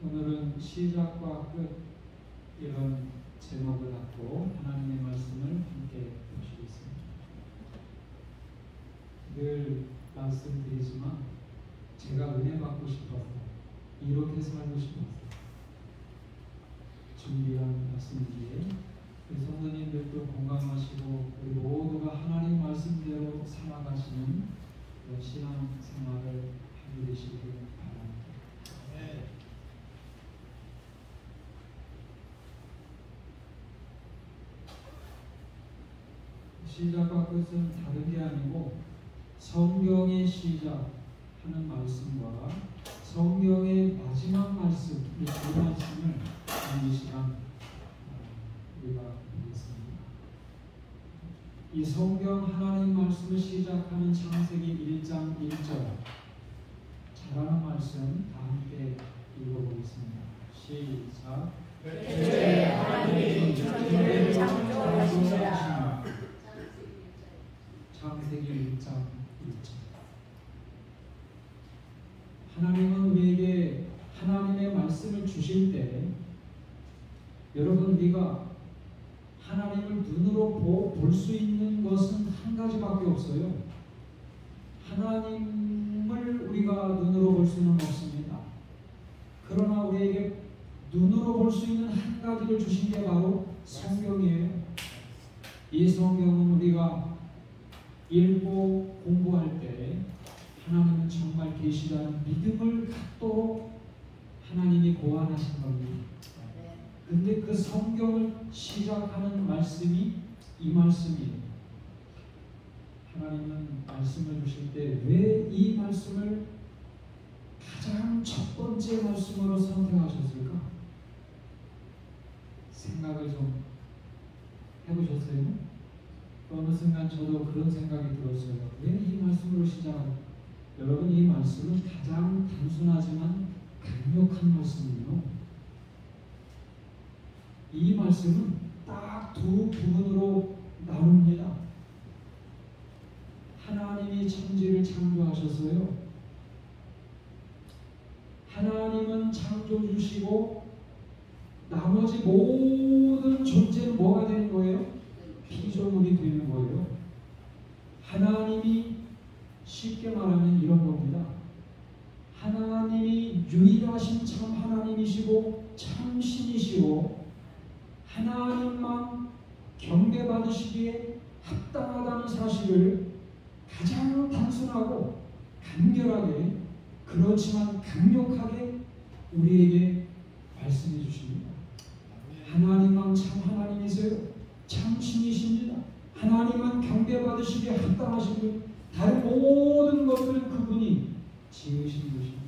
오늘은 시작과 끝 이런 제목을 갖고 하나님의 말씀을 함께 보시겠습니다. 늘 말씀드리지만 제가 은혜 받고 싶어서 이렇게 살고 싶어서 준비한 말씀이기에 우리 성도님들도 공감하시고 우리 모두가 하나님 말씀대로 살아가시는 그런 신앙 생활을 하게 되시길 바랍니다. 네. 시작과 끝은 다른 게 아니고 성경의 시작하는 말씀과 성경의 마지막 말씀, 이 두 말씀을 이 시간 우리가 보겠습니다. 이 성경 하나님 말씀을 시작하는 창세기 1장 1절 잘하는 말씀 다 함께 읽어보겠습니다. 시작. 그때 하나님이 천지를 창조하시니라. 창세기 1장 1절. 하나님은 우리에게 하나님의 말씀을 주실 때 여러분 우리가 하나님을 눈으로 볼 수 있는 것은 한 가지밖에 없어요. 하나님을 우리가 눈으로 볼 수는 없습니다. 그러나 우리에게 눈으로 볼 수 있는 한 가지를 주신 게 바로 성경이에요. 이 성경은 우리가 읽고 공부할 때 하나님은 정말 계시다는 믿음을 갖도록 하나님이 고안하신 겁니다. 근데 그 성경을 시작하는 말씀이 이 말씀이에요. 하나님은 말씀을 주실 때 왜 이 말씀을 가장 첫 번째 말씀으로 선택하셨을까? 생각을 좀 해보셨어요? 어느 순간 저도 그런 생각이 들었어요. 왜 이 말씀으로 시작할까? 여러분 이 말씀은 가장 단순하지만 강력한 말씀이에요. 이 말씀은 딱 두 부분으로 나눕니다. 하나님이 천지를 창조하셨어요. 하나님은 창조주시고 나머지 모든 존재는 뭐가 되는 거예요? 피조물이 되는 거예요. 하나님이 쉽게 말하면 이런 겁니다. 하나님이 유일하신 참 하나님이시고 참 신이시고 하나님만 경배받으시기에 합당하다는 사실을 가장 단순하고 간결하게 그렇지만 강력하게 우리에게 말씀해 주십니다. 하나님만 참 하나님이세요. 참 신이십니다. 하나님만 경배받으시기에 합당하신 분, 다른 모든 것들은 그분이 지으신 것입니다.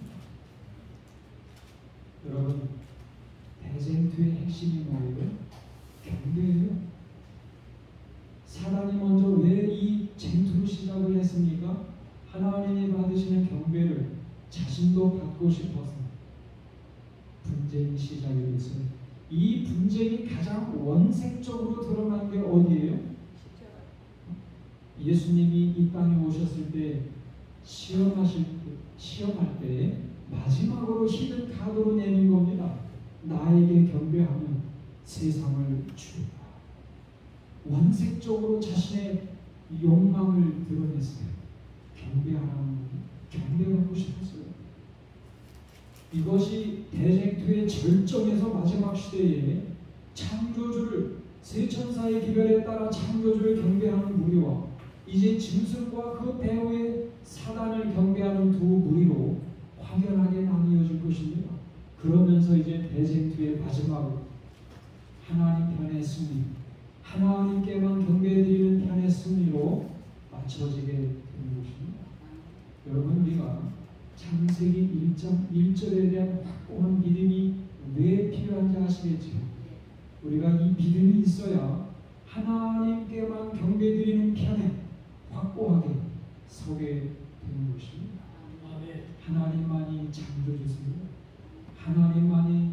여러분 대쟁투의 핵심이 뭐예요? 경배예요. 사단이 먼저 왜 이 쟁투를 시작을 했습니까? 하나님이 받으시는 경배를 자신도 받고 싶어서 분쟁이 시작이 됐어요. 이 분쟁이 가장 원색적으로 드러난 게 어디예요? 예수님이 이 땅에 오셨을 때 시험할 때 마지막으로 히든 카드로 내는 겁니다. 나에게 경배하면 세상을 주리라. 원색적으로 자신의 욕망을 드러냈어요. 경배하라는 경배하고 싶었어요. 이것이 대쟁투의 절정에서 마지막 시대에 창조주를 세천사의 기별에 따라 창조주를 경배하는 무리와 이제 짐승과 그 배후의 사단을 경배하는 두 무리로 확연하게 나뉘어질 것입니다. 그러면서 이제 대쟁투의 마지막 하나님 편의 승리, 하나님께만 경배드리는 편의 승리로 맞춰지게 되는 것입니다. 여러분 우리가 창세기 1장 1절에 대한 확고한 믿음이 왜 필요한지 아시겠죠? 우리가 이 믿음이 있어야 하나님께만 경배드리는 편에 확고하게 서게 되는 것입니다. 하나님만이 창조주세요. 하나님만이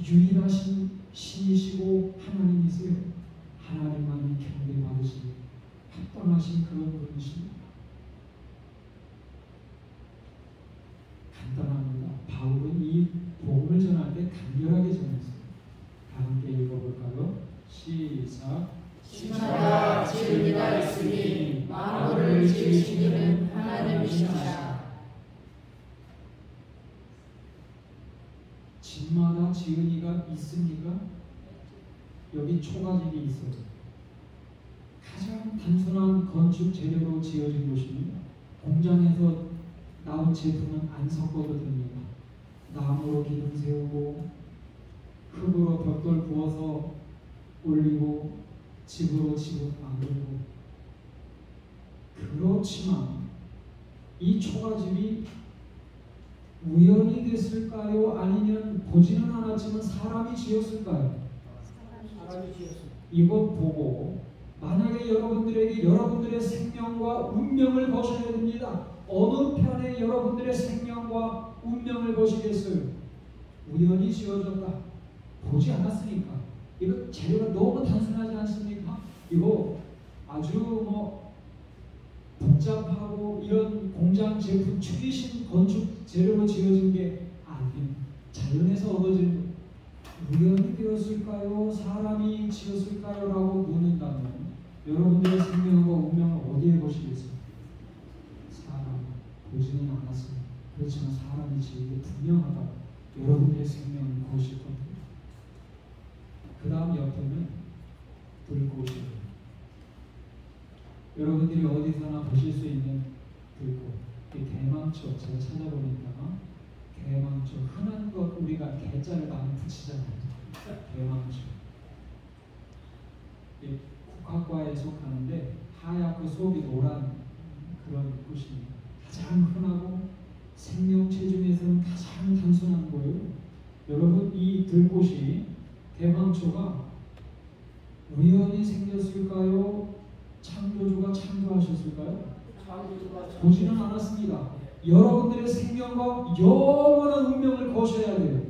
유일하신 신이시고 하나님이세요. 하나님만이 경배받으시고 합당하신 그런 분이십니다. 간단합니다. 바울은 이 복음을 전할 때 간결하게 전했어요. 다 함께 읽어볼까요? 시작. 집마다 지은 이가 있으니 만물을 지으신 이는 하나님이시니라. 집마다 지은 이가 있습니까? 여기 초가집이 있어요. 가장 단순한 건축 재료로 지어진 곳입니다. 공장에서 나온 제품은 안 섞어도 됩니다. 나무로 기둥 세우고 흙으로 벽돌 부어서 올리고 집으로 집을 만들고. 그렇지만 이 초가집이 우연히 됐을까요? 아니면 보지는 않았지만 사람이 지었을까요? 사람이 지었습니다. 이것 보고 만약에 여러분들에게 여러분들의 생명과 운명을 거셔야 됩니다. 어느 편에 여러분들의 생명과 운명을 거시겠어요? 우연히 지어졌다. 보지 않았으니까. 이거 재료가 너무 단순하지 않습니까? 이거 아주 복잡하고 이런 공장 제품 최신 건축 재료로 지어진 게 아니에요. 자연에서 얻어진 우연히 되었을까요? 사람이 지었을까요? 라고 묻는다면 여러분들의 생명과 운명을 어디에 거시겠어요? 사람. 보지는 않았습니다. 그렇지만 사람이 지은 게 분명하다. 여러분들의 생명을 거실 겁니다. 그 다음 옆에는 들꽃이에요. 여러분들이 어디서나 보실 수 있는 들꽃. 이 대망초, 제가 찾아보니까 대망초, 흔한 것 우리가 개자를 많이 붙이잖아요. 대망초. 이 국화과에 속하는데 하얗고 속이 노란 그런 꽃입니다. 가장 흔하고 생명체 중에서는 가장 단순한 거예요. 여러분, 이 들꽃이 대망초가 우연히 생겼을까요? 창조주가 창조하셨을까요? 보지는 않았습니다. 여러분들의 생명과 영원한 운명을 거셔야 돼요.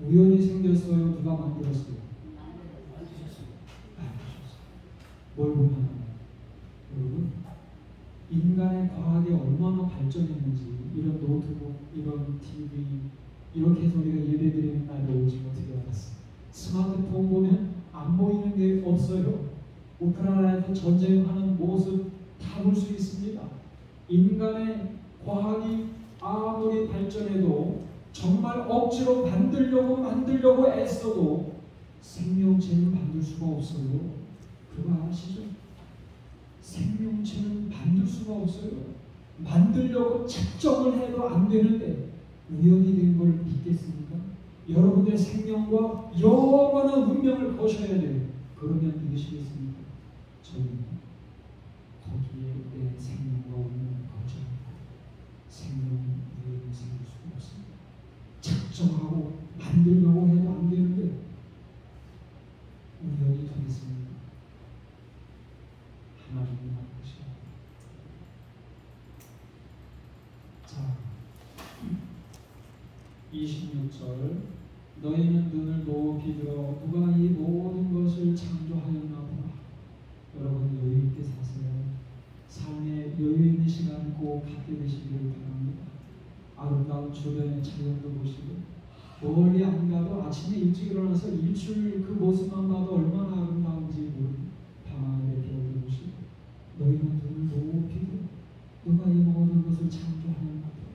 우연히 생겼어요? 누가 만들었어요? 뭘 보면 여러분, 인간의 과학이 얼마나 발전했는지, 이런 노트북, 이런 TV, 이렇게 해서 우리가 예배드리는 날이 오지 어떻게 알았어요? 스마트폰 보면 안 보이는 게 없어요. 우크라이나에서 전쟁하는 모습 다 볼 수 있습니다. 인간의 과학이 아무리 발전해도 정말 억지로 만들려고 애써도 생명체는 만들 수가 없어요. 그거 아시죠? 생명체는 만들 수가 없어요. 만들려고 작정을 해도 안 되는데 우연히 된 걸 믿겠습니까? 여러분들의 생명과 영원한 운명을 거셔야 돼요. 그러면 믿으시겠습니까? 저는 거기에 내 생명과 운명을 거쳐야 합니다. 생명은 우연히 생길 수가 없습니다. 작정하고 만들려고 해도 안 되는데 우연히 되겠습니까? 하나님이 만드셔야 합니다. 자, 26절 너희는 눈을 높이 들어 누가 이 모든 것을 창조하였나 보라. 여러분 여유 있게 사세요. 삶에 여유 있는 시간 꼭 갖게 되시기를 바랍니다. 아름다운 주변의 자연도 보시고 멀리 안 가도 아침에 일찍 일어나서 일출 그 모습만 봐도 얼마나 아름다운지 모르는 밤하늘의 별도 보시고 너희는 눈을 높이 들어 누가 이 모든 것을 창조하였나 보라.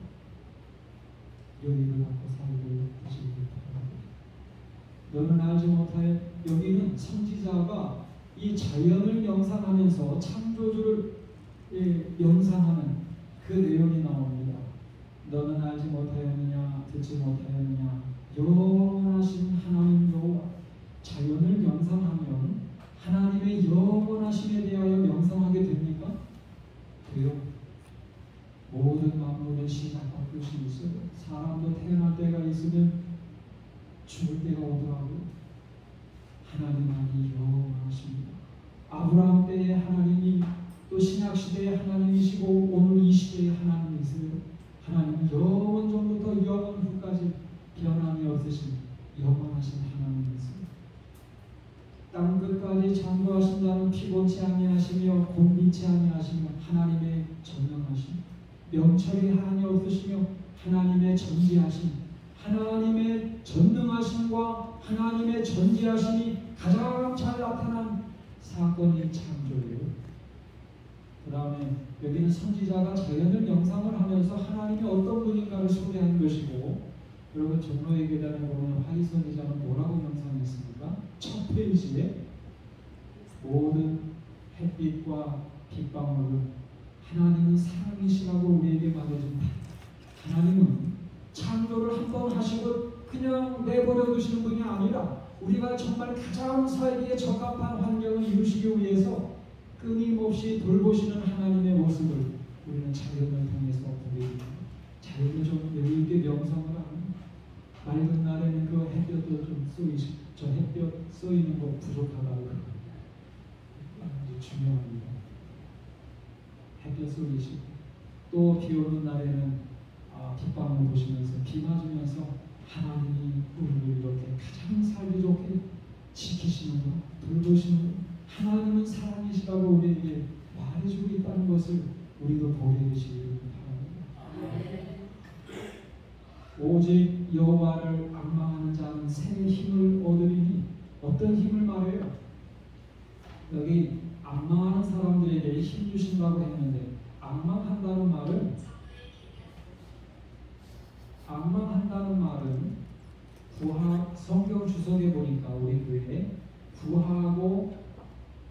여유를 갖고 살고 되시기를 바랍니다. 너는 알지 못하여. 여기는 선지자가 이 자연을 명상하면서 창조주를 명상하는 그 내용이 나옵니다. 너는 알지 못하였느냐 듣지 못하였느냐 영원하신 하나님 여호와. 자연을 명상하면 하나님의 영원하심에 대하여 명상하게 됩니까? 돼요. 모든 만물의 시작과 끝이 있어요. 사람도 태어날 때가 있으면 죽을 때가 오더라고요. 하나님만이 영원하십니다. 아브라함 때의 하나님이 또 신약시대의 하나님이시고 오늘 이 시대의 하나님이세요. 하나님은 영원 전부터 영원 후까지 변함이 없으신 영원하신 하나님이세요. 땅 끝까지 창조하신 자는 피곤치 아니하시며 곤비치 아니하시며 하나님의 전능하심, 명철이 한이 없으시며 하나님의 전지하심, 하나님의 전능하심과 하나님의 전지하심이 가장 잘 나타난 사건이 창조예요. 그 다음에 여기는 선지자가 자연을 명상을 하면서 하나님이 어떤 분인가를 소개한 것이고, 여러분 종로의 계단에 보면 화이 선지자는 뭐라고 명상했습니까? 첫 페이지에 모든 햇빛과 빗방울을 하나님은 사랑이시라고 우리에게 말해줍니다. 하나님은 창조를 한 번 하시고 그냥 내버려 두시는 분이 아니라 우리가 정말 가장 살기에 적합한 환경을 이루시기 위해서 끊임없이 돌보시는 하나님의 모습을 우리는 자연을 통해서 보게 됩니다. 자연을 좀 여유 있게 명상을 하면 맑은 날에는 그 햇볕도 좀 쏘이시고, 저 햇볕 쏘이는 거 부족하다고 아주 중요합니다. 햇볕 쏘이시고, 또 비 오는 날에는 빗방울 보시면서 비 맞으면서 하나님이 우리를 이렇게 가장 살기 좋게 지키시는 것, 돌보시는 것, 하나님은 사랑이시라고 우리에게 말해주고 있다는 것을 우리도 보게 되시기를 바랍니다. 오직 여호와를 앙망하는 자는 새 힘을 얻으리니, 어떤 힘을 말해요? 여기 앙망하는 사람들에게 힘 주신다고 했는데, 앙망한다는 말은 성경 주석에 보니까 우리 교회에 구하고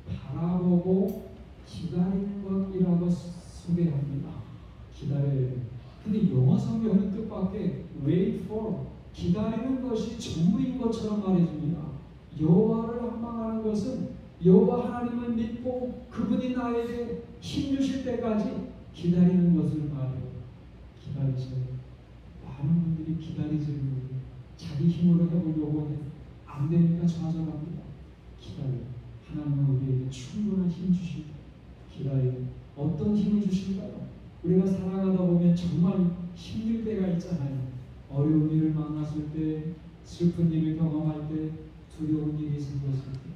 바라보고 기다리는 것이라고 소개합니다. 기다려야 돼요. 근데 영어 성경은 뜻밖의 wait for, 기다리는 것이 전부인 것처럼 말해줍니다. 여호와를 앙망하는 것은 여호와 하나님을 믿고 그분이 나에게 힘 주실 때까지 기다리는 것을 말해요. 기다리셔야 돼요. 많은 분들이 기다리지 못해요. 자기 힘으로 해보려고 해도 안 되니까 좌절합니다. 기다려요. 하나님은 우리에게 충분한 힘 주시고 기다려요. 어떤 힘을 주실까요? 우리가 살아가다 보면 정말 힘들 때가 있잖아요. 어려운 일을 만났을 때, 슬픈 일을 경험할 때, 두려운 일이 생겼을 때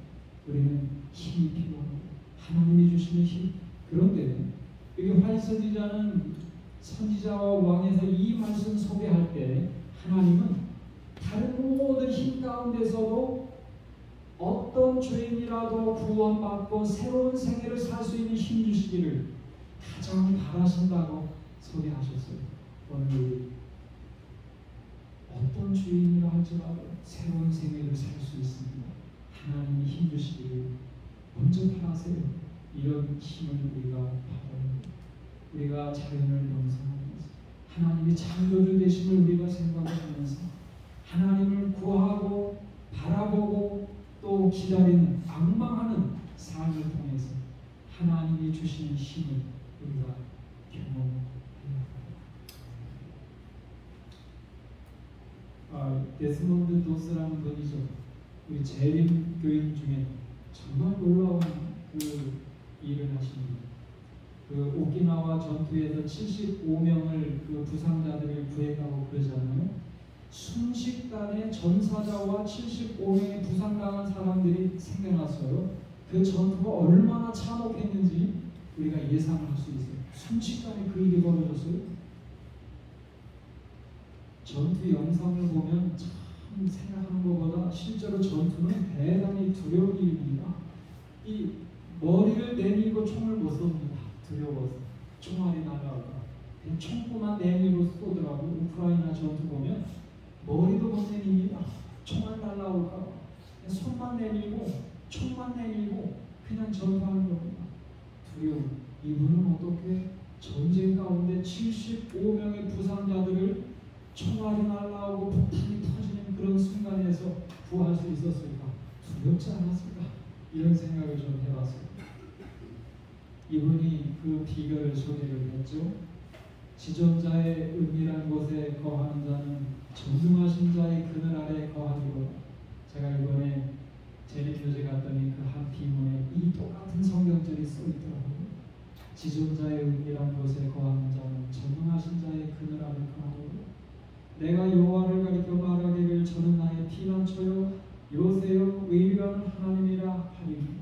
우리는 힘이 필요합니다. 하나님이 주시는 힘. 그런데 여기 화이 선지자는 선지자와 왕에서 이 말씀 소개할 때 하나님은 다른 모든 힘 가운데서도 어떤 죄인이라도 구원받고 새로운 생애를 살 수 있는 힘 주시기를 가장 바라신다고 소개하셨어요. 오늘 어떤 죄인이라 할지라도 새로운 생애를 살 수 있습니다. 하나님이 힘 주시기를 먼저 바라세요. 이런 힘을 우리가 받아야 합니다. 우리가 자연을 명상하면서 하나님이 창조주 되심을 우리가 생각하면서 하나님을 구하고 바라보고 또 기다리는, 앙망하는 삶을 통해서 하나님이 주시는 힘을 우리가 경험해야 합니다. 데스몬드 도스라는 분이죠. 우리 재림 교인 중에 정말 놀라운 그 일을 하십니다. 그 오키나와 전투에서 75명을 그 부상자들을 구해가고 그러잖아요. 순식간에 전사자와 75명의 부상당한 사람들이 생겨났어요. 그 전투가 얼마나 참혹했는지 우리가 예상할 수 있어요. 순식간에 그 일이 벌어졌어요. 전투 영상을 보면 참 생각하는 것보다 실제로 전투는 대단히 두려운 일입니다. 이 머리를 내밀고 총을 못 쏩니다. 두려워서 총알이 날아올까. 총구만 내밀고 쏘더라고요. 우크라이나 전투 보면 머리도 못 내밉니다. 총알 날아올까. 손만 내밀고 총만 내밀고 그냥 전투하는 겁니다. 두려움. 이분은 어떻게 전쟁 가운데 75명의 부상자들을 총알이 날아오고 폭탄이 터지는 그런 순간에서 구할 수 있었을까? 두렵지 않았을까? 이런 생각을 좀 해봤어요. 이분이 그 비결을 소개를 했죠. 지존자의 은밀한 곳에 거하는 자는 전능하신 자의 그늘 아래 거하리로다. 제가 이번에 재림교제 갔더니 그 한 비문에 이 똑같은 성경절이 써있더라고요. 지존자의 은밀한 곳에 거하는 자는 전능하신 자의 그늘 아래 거하리로다. 내가 여호와를 가리켜 말하기를 저는 나의 피난처요 요새요 의리하는 하나님이라 하리니.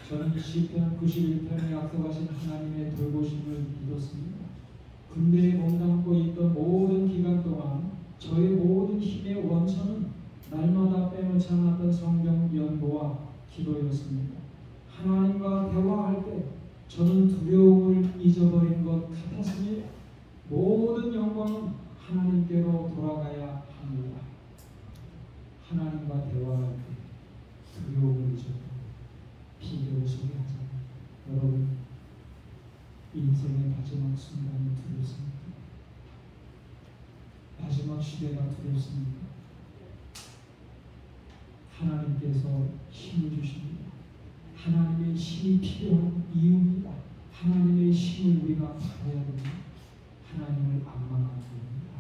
저는 시편 91편에 약속하신 하나님의 돌보심을 믿었습니다. 군대에 몸담고 있던 모든 기간 동안 저 기도였습니다. 하나님과 대화할 때 저는 두려움을 잊어버린 것 같았습니다. 모든 영광은 하나님께로 돌아가야 합니다. 하나님과 대화할 때 두려움을 잊어버리고 비교 속에 하잖아요. 여러분, 인생의 마지막 순간이 두렵습니다. 마지막 시대가 두렵습니다. 하나님께서 힘을 주십니다. 하나님의 힘이 필요한 이유입니다. 하나님의 힘을 우리가 받아야 됩니다. 하나님을 안망하는 겁니다.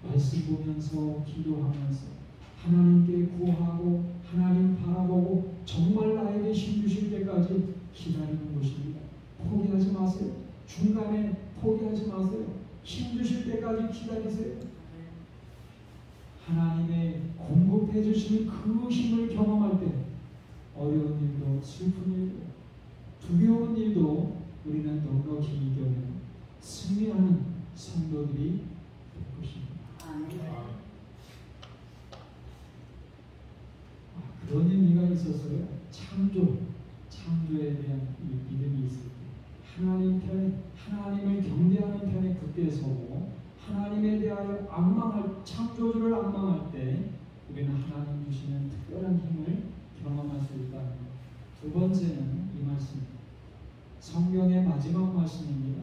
말씀 보면서 기도하면서 하나님께 구하고 하나님 바라보고 정말 나에게 힘 주실 때까지 기다리는 것입니다. 포기하지 마세요. 중간에 포기하지 마세요. 힘 주실 때까지 기다리세요. 하나님의 공급해 주시는 그 힘을 경험할 때 어려운 일도 슬픈 일도 두려운 일도 우리는 넉넉히 이겨내고 승리하는 성도들이 될 것입니다. 그런 의미가 있었어요. 창조에 대한 믿음이 있을 때 하나님 편에, 하나님을 경배하는 편에 그때 서고 하나님에 대하여 악망할, 창조주를 악망할 때 우리는 하나님 주시는 특별한 힘을 경험할 수 있다는 것. 두 번째는 이 말씀, 성경의 마지막 말씀입니다.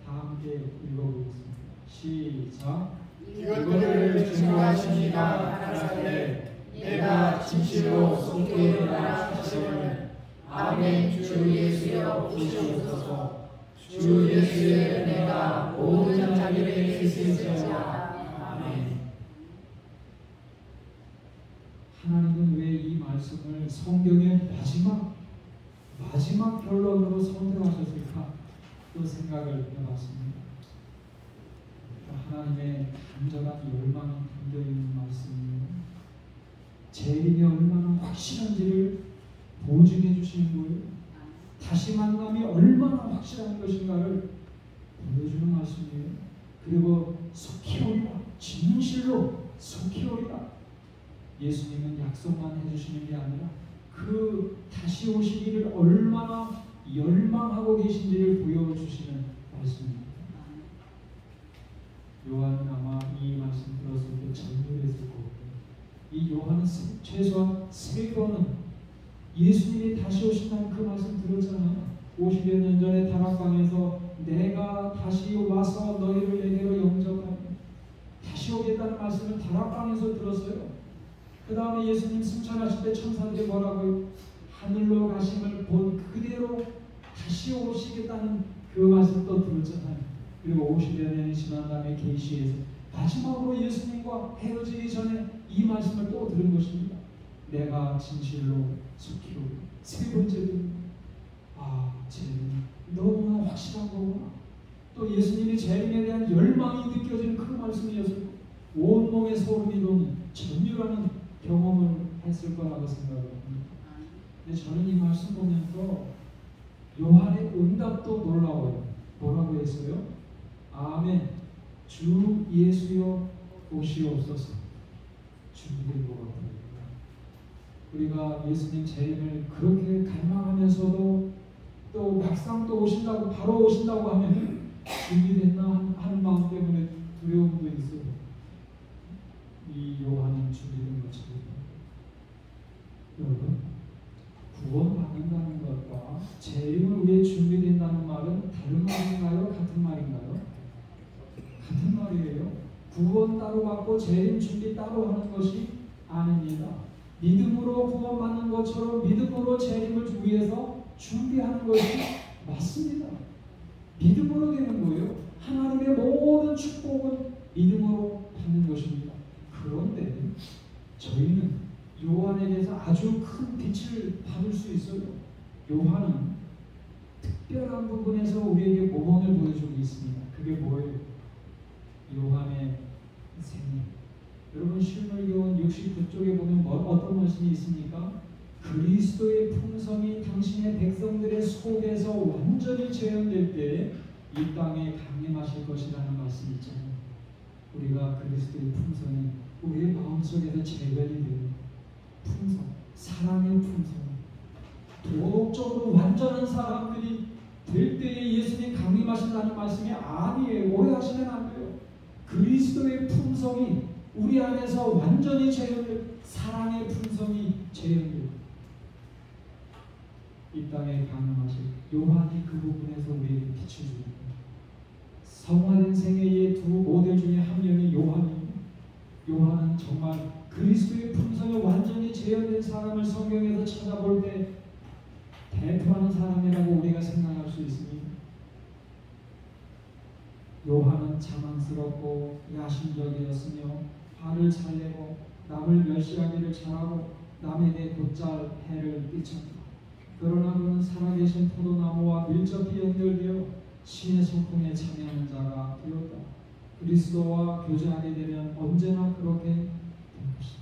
다 함께 읽어보겠습니다. 시작. 이것들을 증거하십니다. 가라사대 내가 진실로 속히 일어나 하시거늘 아멘. 주 예수여 오시옵소서. 주 예수의 은혜가 모든 자들에게 있을지어다. 아멘. 하나님은 왜 이 말씀을 성경의 마지막 결론으로 선택하셨을까? 또 생각을 해봤습니다. 하나님의 간절한 열망이 담겨있는 말씀이에요. 재림이 얼마나 확실한지를 보증해 주시는 거예요. 다시 만남이 얼마나 확실한 것인가를 보여주는 말씀이에요. 그리고 속히 오리라, 진실로 속히 오리라. 예수님은 약속만 해주시는 게 아니라 그 다시 오시기를 얼마나 열망하고 계신지를 보여주시는 말씀입니다. 요한은 아마 이 말씀 들었을 때 전율했을 거예요. 이 요한은 최소한 3번은 예수님이 다시 오신다는 그 말씀 들었잖아요. 50여 년 전에 다락방에서 내가 다시 와서 너희를 내게로 영접하며 다시 오겠다는 말씀을 다락방에서 들었어요. 그 다음에 예수님 승천하실 때 천사들이 뭐라고요? 하늘로 가심을 본 그대로 다시 오시겠다는 그 말씀 또 들었잖아요. 그리고 50여 년이 지난 다음에 계시에서 마지막으로 예수님과 헤어지기 전에 이 말씀을 또 들은 것입니다. 내가 진실로 속히 오리라. 세 번째는 재림 너무나 확실한 거구나. 또 예수님이 재림에 대한 열망이 느껴지는 그 말씀이었어요. 온몸에 소름이 돋는 전율하는 경험을 했을 거라고 생각합니다. 근데 저는 이 말씀 보면서 요한의 응답도 놀라워요. 뭐라고 했어요? 아멘. 주 예수여 오시옵소서. 준비된 것 같아요. 우리가 예수님 재림을 그렇게 갈망하면서도 또 막상 또 오신다고 바로 오신다고 하면 준비됐나 하는 마음 때문에 두려움도 있어요. 이 요한은 준비된 것처럼 여러분, 구원받는다는 것과 재림을 위해 준비된다는 말은 다른 말인가요? 같은 말인가요? 같은 말이에요. 구원 따로 받고 재림 준비 따로 하는 것이 아닙니다. 믿음으로 구원받는 것처럼 믿음으로 재림을 위해서 준비하는 것이 맞습니다. 믿음으로 되는 거예요. 하나님의 모든 축복은 믿음으로 받는 것입니다. 그런데 저희는 요한에게서 아주 큰 빛을 받을 수 있어요. 요한은 특별한 부분에서 우리에게 모범을 보여주고 있습니다. 그게 뭐예요? 요한의 생애. 여러분 실물교원 69쪽에 보면 어떤 말씀이 있습니까? 그리스도의 풍성이 당신의 백성들의 속에서 완전히 재현될 때 이 땅에 강림하실 것이라는 말씀이 있잖아요. 우리가 그리스도의 풍성이 우리의 마음속에서 재현이 되는 풍성, 사랑의 풍성, 도덕적으로 완전한 사람들이 될 때에 예수님 강림하신다는 말씀이 아니에요. 오해하시면 안 돼요. 그리스도의 품성이 우리 안에서 완전히 재현될, 사랑의 품성이 재현될, 이 땅에 강림하실 요한이 그 부분에서 우리에게 빛을 줍니다. 성화된 생애의 두 모델 중에 한 명이 요한입니다. 요한은 정말 그리스도의 품성이 완전히 재현된 사람을 성경에서 찾아볼 때 대표하는 사람이라고 우리가 생각할 수 있습니다. 요한은 자만스럽고 야심적이었으며 화를 잘 내고 남을 멸시하기를 잘하고 남에게 곧잘 해를 끼쳤다. 그러나 그는 살아계신 포도나무와 밀접히 연결되어 신의 성품에 참여하는 자가 되었다. 그리스도와 교제하게 되면 언제나 그렇게 될 것이다.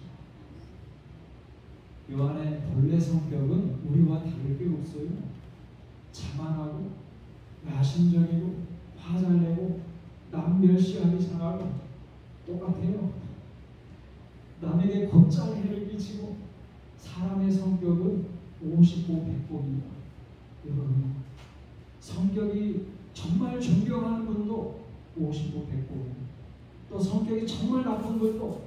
요한의 본래 성격은 우리와 다를 게 없어요. 자만하고 야심적이고 화잘내고 남 멸시하기 잘하고 똑같아요. 남에게 곧잘 해를 끼치고 사람의 성격은 50고 100고입니다. 여러분 성격이 정말 존경하는 분도 50고 100고입니다. 또 성격이 정말 나쁜 분도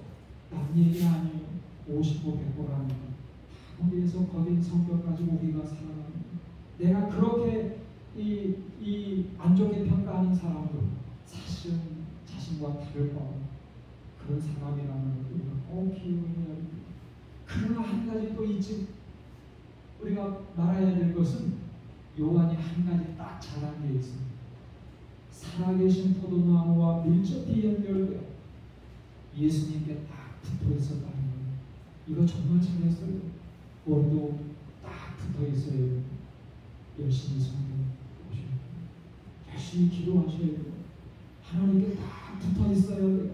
남 얘기 아니에요. 50고 100고라는 것. 거기에서 거긴 성격 가지고 우리가 살아갑니다. 내가 그렇게 안 좋게 평가하는 사람도 사실은 자신과 다를 바 그런 사람이라는 것을 우리가 꼭 기억해야 합니다. 그러나 한 가지 또 있지. 우리가 말해야 될 것은 요한이 한 가지 딱 잘한 게 있습니다. 살아계신 포도나무와 밀접히 연결되어 예수님께 딱 붙어 있었다는 거예요. 이거 정말 잘했어요. 우리도 딱 붙어 있어요. 열심히 섬기셔야 돼요. 열심히 기도하셔야 돼요. 하나님께 딱 붙어 있어야 돼요.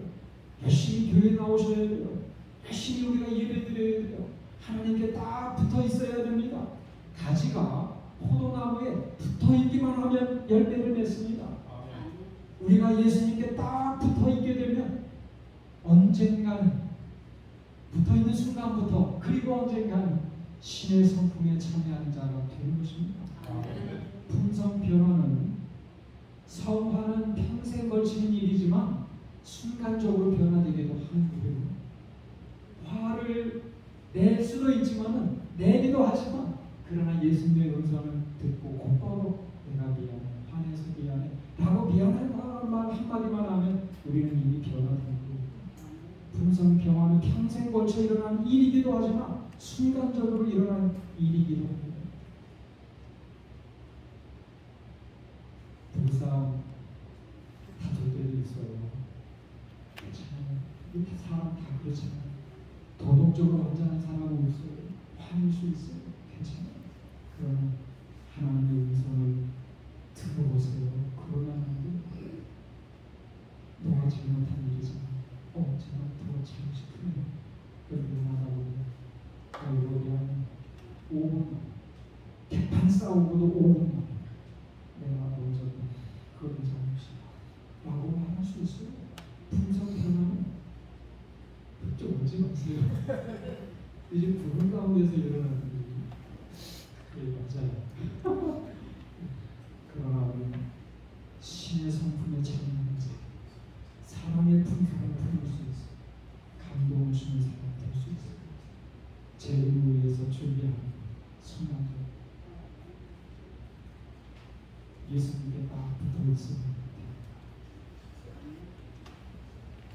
열심히 교회 나오셔야 돼요. 열심히 우리가 예배 드려야 돼요. 하나님께 딱 붙어 있어야 됩니다. 가지가 포도나무에 붙어 있기만 하면 열매를 맺습니다. 우리가 예수님께 딱 붙어 있게 되면 언젠가는 붙어 있는 순간부터 그리고 언젠가는 신의 성품에 참여하는 자가 되는 것입니다. 품성 변화는 성화는 평생 걸치는 일이지만 순간적으로 변화되기도 하는 거예요. 화를 낼 수도 있지만은 내기도 하지만 그러나 예수님의 음성을 듣고 곧바로 내가 미안해, 화내서 미안해 라고 미안하다는 말 한마디만 하면 우리는 이미 변화된 거예요. 품성 변화는 평생 걸쳐 일어나는 일이기도 하지만 순간적으로 일어나는 일이기도 합니다. 부부싸움 다툴 때도 있어요. 괜찮아요. 이렇게 사람 다 그렇잖아요. 도덕적으로 완전한 사람은 없어요. 화낼 수 있어요. 괜찮아요. 그러나 하나님의 음성을 들어보세요. 그러면 너가 잘못한 일이잖아. 제가 더 잘못이 크네요. 그럼 미안하다고 여러분 5분만 개판 싸우고도 5분만 내가 먼저 그런 잘못이야 라고 말할 수 있어요. 품성 변화는 그쪽 오지 마세요. 이제 부분 가운데서 일어나는 일이 맞아요. 그러나 우리는 신의 성품에 참여하는 자, 사랑의 품성을 품을 수 있어 감동을 주는 사람 될 수 있어요. 재림을 위해서 준비하는 순간적 예수님께 딱 붙어 있습니다.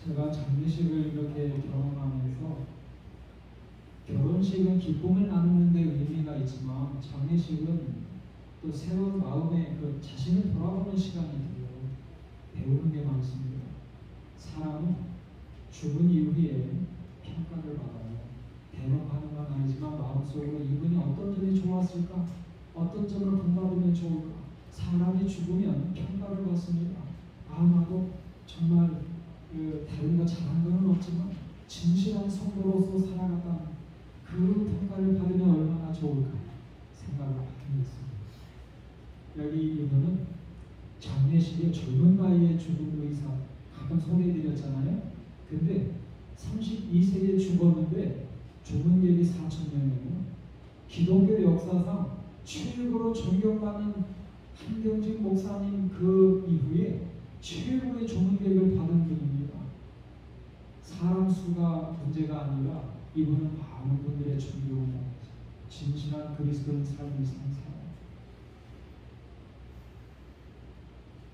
제가 장례식을 이렇게 경험하면서 결혼식은 기쁨을 나누는 데 의미가 있지만 장례식은 또 새로운 마음의 그 자신을 돌아보는 시간이고요. 배우는 게 많습니다. 사람은 죽은 이후에 평가를 받아요. 대답하는 건 아니지만 마음속으로 이분이 어떤 점이 좋았을까? 어떤 점을 본받으면 좋을까? 사람이 죽으면 평가를 받습니다. 아마도 정말 다른 거 잘한 건 없지만 진실한 성도로서 살아갔다는 그 평가를 받으면 얼마나 좋을까 생각을 하게 됐습니다. 여기 이분은 장례식에 젊은 나이에 죽은 의사 가끔 소개해드렸잖아요. 근데 32세에 죽었는데 죽은 객이 4,000명이에요. 기독교 역사상 최고로 존경받는 한경직 목사님 그 이후에 최고의 조문객을 받은 분입니다. 사람 수가 문제가 아니라 이분은 많은 분들의 존경을 받았어요. 진실한 그리스도인 삶을 산 사람.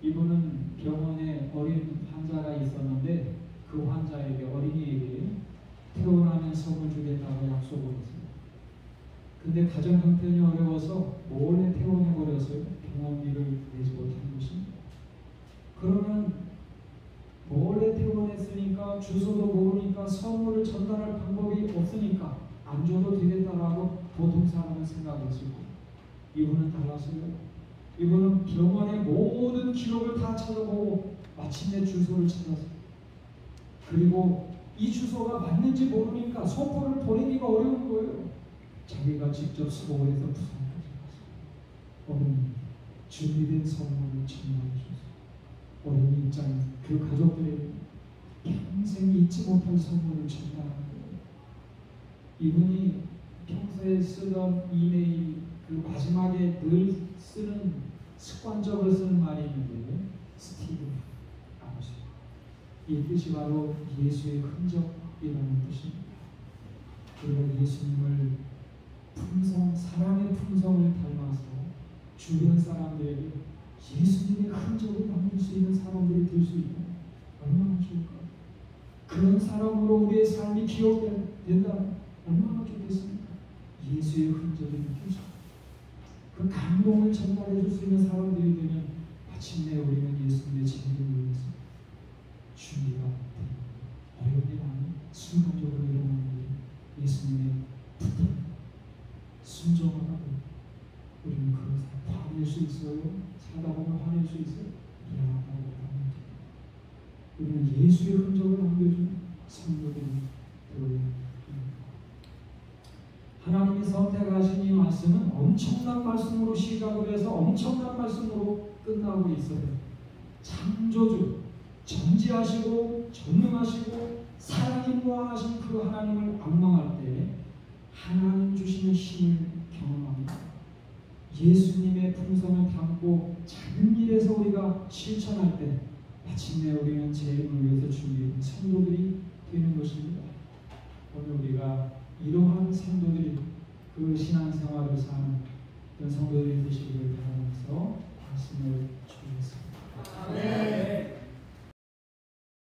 이분은 병원에 어린 환자가 있었는데 그 환자에게, 어린이에게 퇴원하면 선물 주겠다고 약속을 했어요. 근데 가정 형편이 어려워서 몰래 퇴원해버려서요. 병원비를 내지 못한 것입니다. 그러면 몰래 퇴원했으니까 주소도 모르니까 선물을 전달할 방법이 없으니까 안 줘도 되겠다라고 보통 사람은 생각했을 거예요. 이분은 달랐어요. 이분은 병원의 모든 기록을 다 찾아보고 마침내 주소를 찾았어요. 그리고 이 주소가 맞는지 모르니까 소포를 보내기가 어려운 거예요. 자기가 직접 수고해서 부산까지 갔어요. 어머니, 준비된 선물을 전달해 주셨어요. 어린이 입장에서 그 가족들에게 평생 잊지 못할 선물을 전달하는 거예요. 이분이 평소에 쓰던 이메일 그 마지막에 늘 쓰는 습관적으로 쓰는 말이 있는데 스티브 아버지, 이 뜻이 바로 예수의 흔적이라는 뜻입니다. 우리가 예수님을 사랑의 품성을 닮아서 주변 사람들에게 예수님의 흔적을 남길 수 있는 사람들이 될 수 있다. 얼마나 좋을까? 그런 사람으로 우리의 삶이 기억된다면 얼마나 좋겠습니까? 예수의 흔적이 느껴져. 그 감동을 전달해 줄 수 있는 사람들이 되면 마침내 우리는 예수님의 진리를 위해서 준비가 됩니다. 어려운 일 아닌 순간적으로 일어나는 일, 예수님의 부탁, 순종을 하고 우리는 그것을 화낼 수 있어요. 살다 보면 화낼 수 있어요. 미안하다고 하면 됩니다. 우리는 예수의 흔적을 남겨주는 성도들이 되어야 합니다. 하나님이 선택하신 이 말씀은 엄청난 말씀으로 시작을 해서 엄청난 말씀으로 끝나고 있어요. 창조주, 전지하시고 전능하시고 사랑이 무한하신 그 하나님을 악망할 때 하나님 주시는 힘을 경험합니다. 예수님의 품성을 담고 작은 일에서 우리가 실천할 때 마침내 우리는 재림을 위해서 준비된 성도들이 되는 것입니다. 오늘 우리가 이러한 성도들이 그 신앙생활을 사는 그런 성도들이 되시기를 바라면서 말씀을 주겠습니다. 아멘.